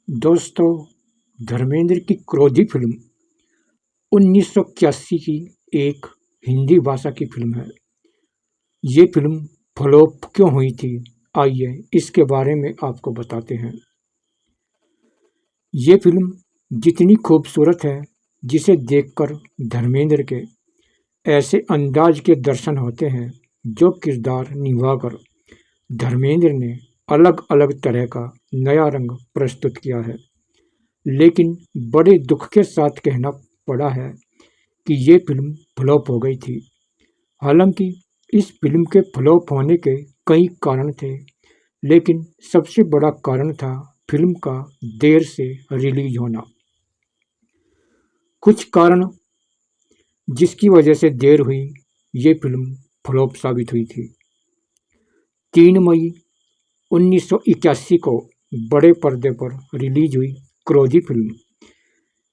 दोस्तों, धर्मेंद्र की क्रोधी फिल्म 1981 की एक हिंदी भाषा की फिल्म है। ये फिल्म फ्लॉप क्यों हुई थी, आइए इसके बारे में आपको बताते हैं। ये फिल्म जितनी खूबसूरत है, जिसे देखकर धर्मेंद्र के ऐसे अंदाज के दर्शन होते हैं जो किरदार निभाकर धर्मेंद्र ने अलग अलग तरह का नया रंग प्रस्तुत किया है। लेकिन बड़े दुख के साथ कहना पड़ा है कि ये फिल्म फ्लॉप हो गई थी। हालांकि इस फिल्म के फ्लॉप होने के कई कारण थे, लेकिन सबसे बड़ा कारण था फिल्म का देर से रिलीज होना। कुछ कारण जिसकी वजह से देर हुई, ये फिल्म फ्लॉप साबित हुई थी। 3 मई 1981 को बड़े पर्दे पर रिलीज हुई क्रोधी फिल्म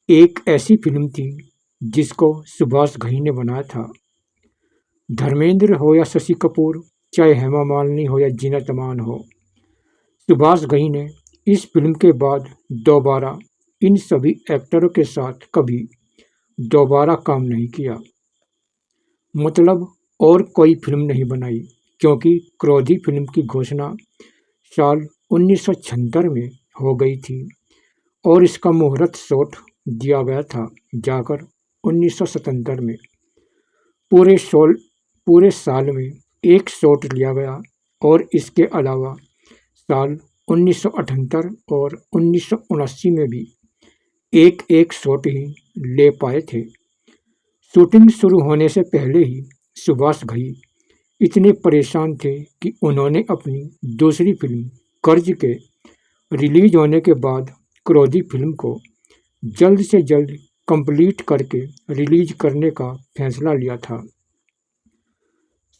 एक ऐसी फिल्म थी जिसको सुभाष घई ने बनाया था। धर्मेंद्र हो या शशि कपूर, चाहे हेमा मालिनी हो या जीनत अमान हो, सुभाष घई ने इस फिल्म के बाद दोबारा इन सभी एक्टरों के साथ कभी दोबारा काम नहीं किया। मतलब और कोई फिल्म नहीं बनाई, क्योंकि क्रोधी फिल्म की घोषणा साल 1976 में हो गई थी और इसका मुहूर्त शॉट दिया गया था जाकर 1977 में। पूरे साल में एक शॉट लिया गया और इसके अलावा साल 1978 और 1979 में भी एक एक शॉट ही ले पाए थे। शूटिंग शुरू होने से पहले ही सुभाष घई इतने परेशान थे कि उन्होंने अपनी दूसरी फिल्म कर्ज के रिलीज होने के बाद क्रोधी फिल्म को जल्द से जल्द कंप्लीट करके रिलीज करने का फैसला लिया था।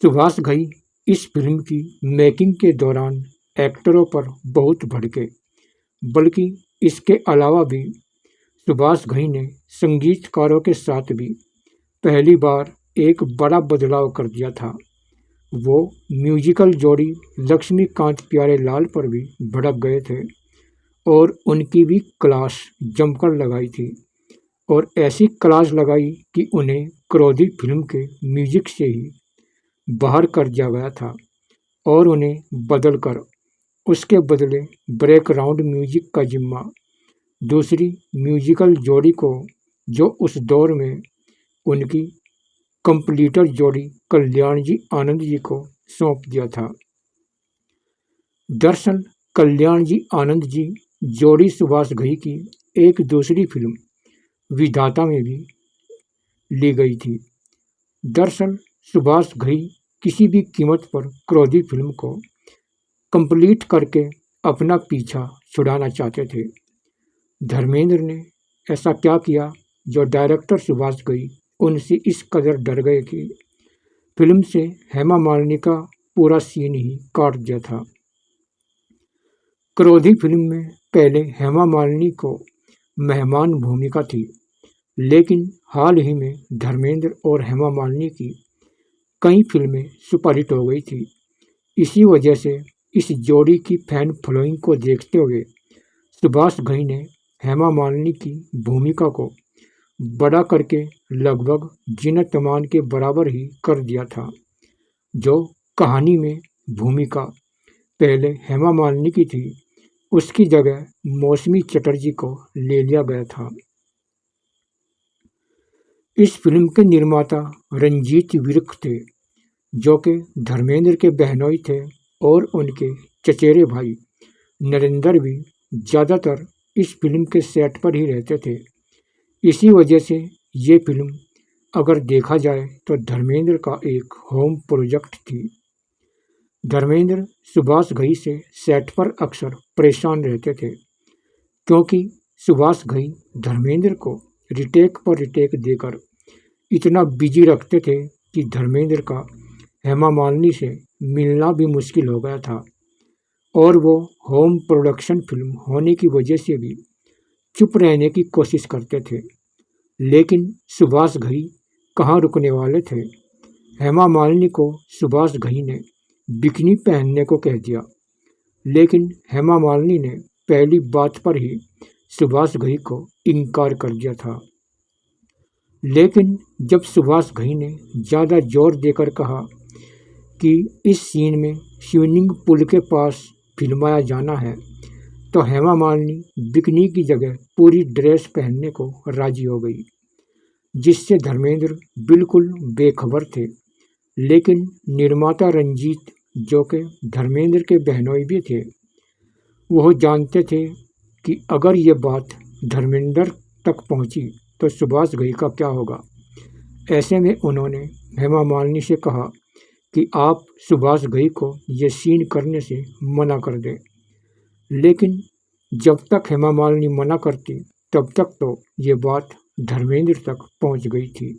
सुभाष घई इस फिल्म की मेकिंग के दौरान एक्टरों पर बहुत भड़के, बल्कि इसके अलावा भी सुभाष घई ने संगीतकारों के साथ भी पहली बार एक बड़ा बदलाव कर दिया था। वो म्यूजिकल जोड़ी लक्ष्मीकांत प्यारेलाल पर भी भड़क गए थे और उनकी भी क्लास जमकर लगाई थी, और ऐसी क्लास लगाई कि उन्हें क्रोधी फिल्म के म्यूजिक से ही बाहर कर दिया गया था और उन्हें बदलकर उसके बदले बैकग्राउंड म्यूजिक का जिम्मा दूसरी म्यूजिकल जोड़ी को, जो उस दौर में उनकी कंप्लीटर जोड़ी कल्याण जी आनंद जी को सौंप दिया था। दरअसल कल्याण जी आनंद जी जोड़ी सुभाष घई की एक दूसरी फिल्म विधाता में भी ली गई थी। दरअसल सुभाष घई किसी भी कीमत पर क्रोधी फिल्म को कंप्लीट करके अपना पीछा छुड़ाना चाहते थे। धर्मेंद्र ने ऐसा क्या किया जो डायरेक्टर सुभाष घई उनसे इस कदर डर गए कि फिल्म से हेमा मालिनी का पूरा सीन ही काट दिया था। क्रोधी फिल्म में पहले हेमा मालिनी को मेहमान भूमिका थी, लेकिन हाल ही में धर्मेंद्र और हेमा मालिनी की कई फिल्में सुपरहिट हो गई थी। इसी वजह से इस जोड़ी की फैन फॉलोइंग को देखते हुए सुभाष घई ने हेमा मालिनी की भूमिका को बड़ा करके लगभग जीनत अमान के बराबर ही कर दिया था। जो कहानी में भूमिका पहले हेमा मालिनी की थी, उसकी जगह मौसमी चटर्जी को ले लिया गया था। इस फिल्म के निर्माता रंजीत विर्क थे, जो कि धर्मेंद्र के बहनोई थे, और उनके चचेरे भाई नरेंद्र भी ज़्यादातर इस फिल्म के सेट पर ही रहते थे। इसी वजह से ये फिल्म अगर देखा जाए तो धर्मेंद्र का एक होम प्रोजेक्ट थी। धर्मेंद्र सुभाष घई से सेट पर अक्सर परेशान रहते थे, क्योंकि सुभाष घई धर्मेंद्र को रिटेक पर रिटेक देकर इतना बिजी रखते थे कि धर्मेंद्र का हेमा मालिनी से मिलना भी मुश्किल हो गया था, और वो होम प्रोडक्शन फिल्म होने की वजह से भी चुप रहने की कोशिश करते थे। लेकिन सुभाष घई कहाँ रुकने वाले थे। हेमा मालिनी को सुभाष घई ने बिकनी पहनने को कह दिया, लेकिन हेमा मालिनी ने पहली बात पर ही सुभाष घई को इनकार कर दिया था। लेकिन जब सुभाष घई ने ज़्यादा जोर देकर कहा कि इस सीन में स्विमिंग पूल के पास फिल्माया जाना है, तो हेमा मालिनी बिकनी की जगह पूरी ड्रेस पहनने को राजी हो गई, जिससे धर्मेंद्र बिल्कुल बेखबर थे। लेकिन निर्माता रंजीत, जो कि धर्मेंद्र के बहनोई भी थे, वह जानते थे कि अगर ये बात धर्मेंद्र तक पहुंची तो सुभाष घई का क्या होगा। ऐसे में उन्होंने हेमा मालिनी से कहा कि आप सुभाष घई को ये सीन करने से मना कर दें। लेकिन जब तक हेमा मालिनी मना करती तब तक तो ये बात धर्मेंद्र तक पहुंच गई थी।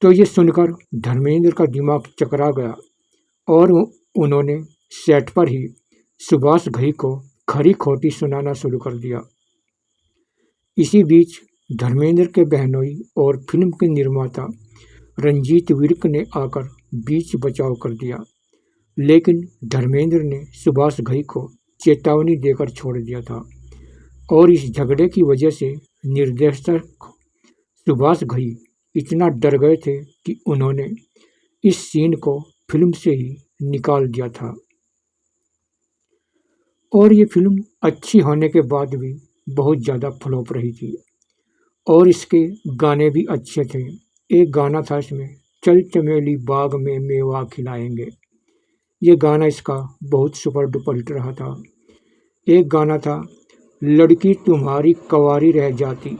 तो ये सुनकर धर्मेंद्र का दिमाग चकरा गया और उन्होंने सेट पर ही सुभाष घई को खरी खोटी सुनाना शुरू कर दिया। इसी बीच धर्मेंद्र के बहनोई और फिल्म के निर्माता रंजीत विर्क ने आकर बीच बचाव कर दिया। लेकिन धर्मेंद्र ने सुभाष घई को चेतावनी देकर छोड़ दिया था और इस झगड़े की वजह से निर्देशक सुभाष घई इतना डर गए थे कि उन्होंने इस सीन को फिल्म से ही निकाल दिया था। और ये फिल्म अच्छी होने के बाद भी बहुत ज़्यादा फ्लॉप रही थी और इसके गाने भी अच्छे थे। एक गाना था इसमें, चल चमेली बाग में मेवा खिलाएंगे। ये गाना इसका बहुत सुपर डुपर हिट रहा था। एक गाना था, लड़की तुम्हारी कवारी रह जाती,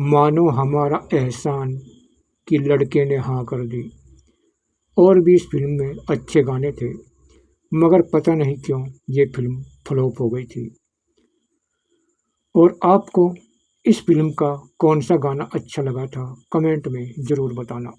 मानो हमारा एहसान कि लड़के ने हाँ कर दी। और भी इस फिल्म में अच्छे गाने थे, मगर पता नहीं क्यों ये फिल्म फ्लॉप हो गई थी। और आपको इस फिल्म का कौन सा गाना अच्छा लगा था, कमेंट में ज़रूर बताना।